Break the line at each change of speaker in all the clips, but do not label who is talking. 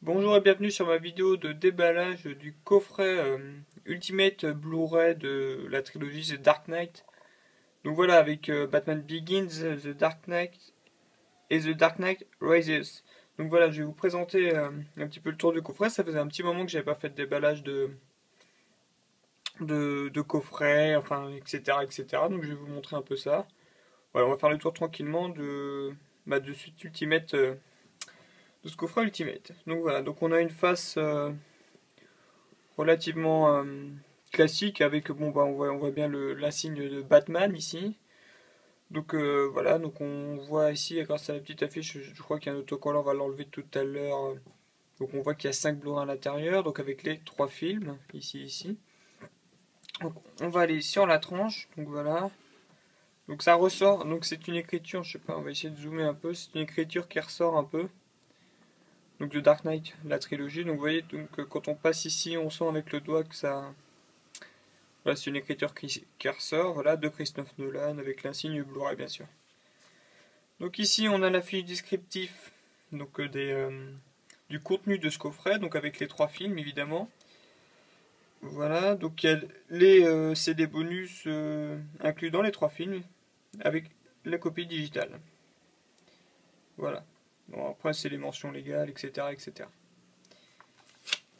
Bonjour et bienvenue sur ma vidéo de déballage du coffret Ultimate Blu-ray de la trilogie The Dark Knight. Donc voilà, avec Batman Begins, The Dark Knight et The Dark Knight Rises. Donc voilà, je vais vous présenter un petit peu le tour du coffret. Ça faisait un petit moment que j'avais pas fait de déballage de coffret, enfin, etc., etc. Donc je vais vous montrer un peu ça. Voilà, on va faire le tour tranquillement de ce Ultimate, de ce coffret Ultimate. Donc voilà, donc on a une face relativement classique avec bon bah on voit bien l'insigne de Batman ici. Donc voilà, donc on voit ici grâce à la petite affiche, je crois qu'il y a un autocollant, on va l'enlever tout à l'heure. Donc on voit qu'il y a 5 Blu-ray à l'intérieur, donc avec les 3 films, ici. Donc on va aller sur la tranche, donc voilà. Donc ça ressort, donc c'est une écriture, je sais pas, on va essayer de zoomer un peu, c'est une écriture qui ressort un peu. Donc de Dark Knight, la trilogie, donc vous voyez, donc quand on passe ici, on sent avec le doigt que ça, voilà, c'est une écriture qui ressort, voilà, de Christophe Nolan, avec l'insigne Blu-ray bien sûr. Donc ici on a la fiche descriptif donc, du contenu de ce coffret, donc avec les 3 films évidemment. Voilà, donc il y a les CD bonus inclus dans les 3 films, avec la copie digitale. Voilà. Bon, après c'est les mentions légales, etc., etc.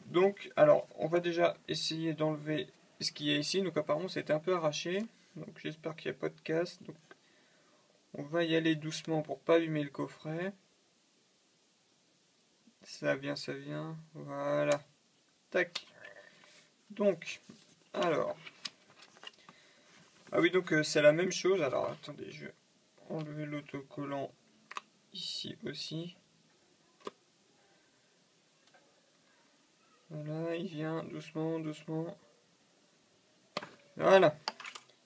Donc, alors, on va déjà essayer d'enlever ce qu'il y a ici. Donc apparemment c'était un peu arraché. Donc j'espère qu'il n'y a pas de casse. Donc on va y aller doucement pour pas abîmer le coffret. Ça vient, ça vient. Voilà. Tac. Donc, alors. Ah oui, donc c'est la même chose. Alors attendez, je vais enlever l'autocollant ici aussi. Voilà, il vient doucement, doucement. Voilà.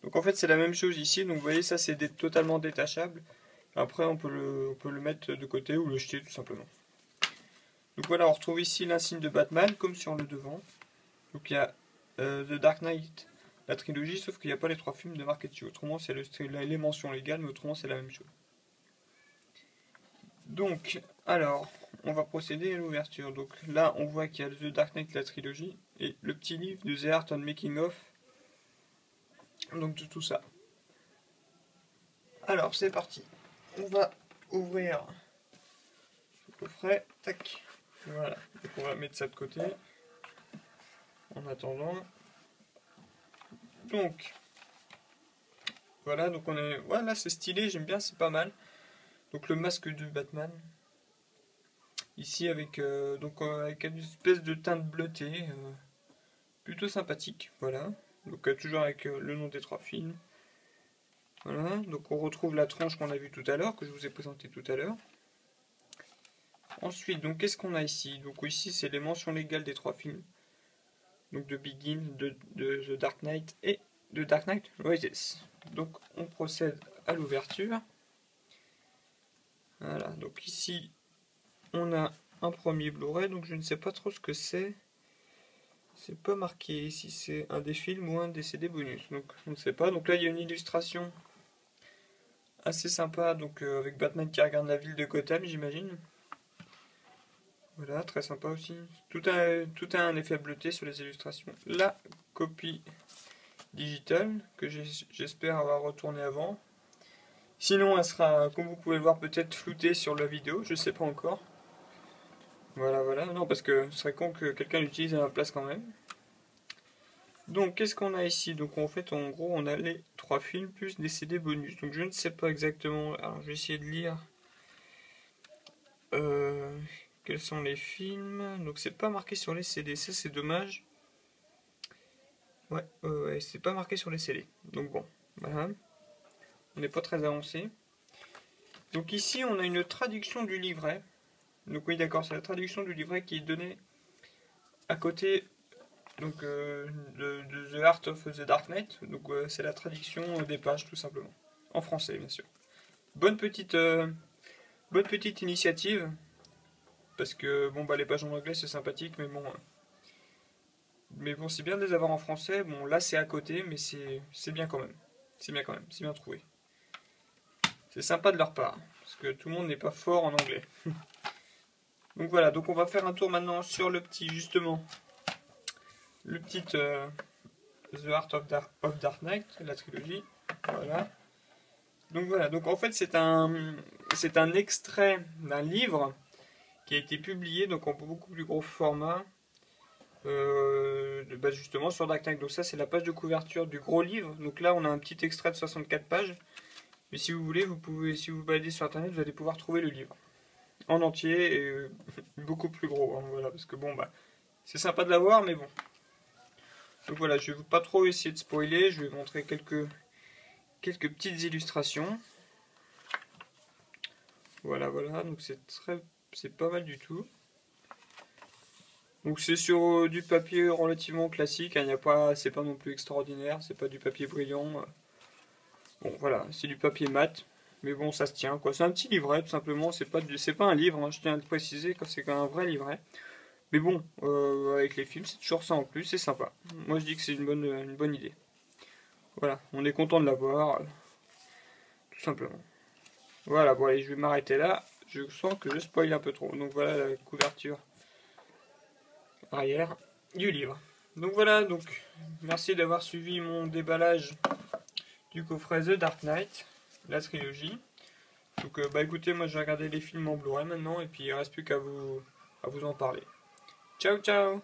Donc en fait c'est la même chose ici. Donc vous voyez, ça c'est totalement détachable. Après on peut le mettre de côté ou le jeter tout simplement. Donc voilà, on retrouve ici l'insigne de Batman comme sur le devant. Donc il y a The Dark Knight, la trilogie, sauf qu'il n'y a pas les 3 films de marqués dessus. Autrement c'est les mentions légales, mais autrement c'est la même chose. Donc, alors, on va procéder à l'ouverture. Donc là on voit qu'il y a The Dark Knight, la trilogie, et le petit livre de The Art and Making of. Donc de tout ça. Alors c'est parti. On va ouvrir le coffret. Tac. Voilà. Donc on va mettre ça de côté. En attendant. Donc, voilà, donc on est. Voilà, c'est stylé, j'aime bien, c'est pas mal. Donc le masque de Batman. Ici avec, avec une espèce de teinte bleutée. Plutôt sympathique, voilà. Donc toujours avec le nom des 3 films. Voilà, donc on retrouve la tranche qu'on a vue tout à l'heure, que je vous ai présenté tout à l'heure. Ensuite, donc qu'est-ce qu'on a ici? Donc ici c'est les mentions légales des 3 films. Donc de Begin, de The Dark Knight et de Dark Knight Rises. Donc on procède à l'ouverture. Voilà, donc ici on a un premier Blu-ray, donc je ne sais pas trop ce que c'est. C'est pas marqué si c'est un des films ou un des CD bonus, donc on ne sait pas. Donc là il y a une illustration assez sympa, donc avec Batman qui regarde la ville de Gotham, j'imagine. Voilà, très sympa aussi. Tout a un effet bleuté sur les illustrations. La copie digitale, que j'espère avoir retourné avant. Sinon, elle sera, comme vous pouvez le voir, peut-être floutée sur la vidéo, je sais pas encore. Voilà, voilà. Non, parce que ce serait con que quelqu'un l'utilise à ma place quand même. Donc, qu'est-ce qu'on a ici? Donc, en fait, en gros, on a les 3 films plus des CD bonus. Donc, je ne sais pas exactement. Alors, je vais essayer de lire. Quels sont les films? Donc, c'est pas marqué sur les CD. Ça, c'est dommage. Ouais, c'est pas marqué sur les CD. Donc, bon, voilà. On n'est pas très avancé. Donc, ici, on a une traduction du livret. Donc, oui, d'accord, c'est la traduction du livret qui est donnée à côté donc de The Art of the Dark Knight. Donc c'est la traduction des pages tout simplement, en français bien sûr. Bonne petite initiative parce que bon bah les pages en anglais c'est sympathique mais bon c'est bien de les avoir en français. Bon là c'est à côté mais c'est bien quand même. C'est bien quand même, c'est bien trouvé. C'est sympa de leur part parce que tout le monde n'est pas fort en anglais. Donc voilà, donc on va faire un tour maintenant sur le petit, justement, le petit The Heart of Dark Knight, la trilogie. Voilà. Donc voilà, donc en fait c'est un extrait d'un livre qui a été publié donc en beaucoup plus gros format, bah justement sur Dark Knight. Donc ça c'est la page de couverture du gros livre. Donc là on a un petit extrait de 64 pages. Mais si vous voulez, vous pouvez, si vous baladez sur internet, vous allez pouvoir trouver le livre en entier et beaucoup plus gros. Hein, voilà, parce que bon bah c'est sympa de l'avoir, mais bon. Donc voilà, je vais pas trop essayer de spoiler, je vais vous montrer quelques petites illustrations. Voilà, voilà, donc c'est pas mal du tout. Donc c'est sur du papier relativement classique, hein, c'est pas non plus extraordinaire, c'est pas du papier brillant. Bon voilà, c'est du papier mat, mais bon ça se tient quoi. C'est un petit livret tout simplement, c'est pas un livre, hein, je tiens à le préciser, quand c'est un vrai livret. Mais bon, avec les films c'est toujours ça en plus, c'est sympa. Moi je dis que c'est une bonne idée. Voilà, on est content de l'avoir, tout simplement. Voilà, bon allez, je vais m'arrêter là. Je sens que je spoil un peu trop. Donc voilà la couverture arrière du livre. Donc voilà, donc merci d'avoir suivi mon déballage du coffret The Dark Knight, la trilogie. Donc bah écoutez, moi je vais regarder les films en Blu-ray maintenant et puis il ne reste plus qu'à vous en parler. Ciao ciao.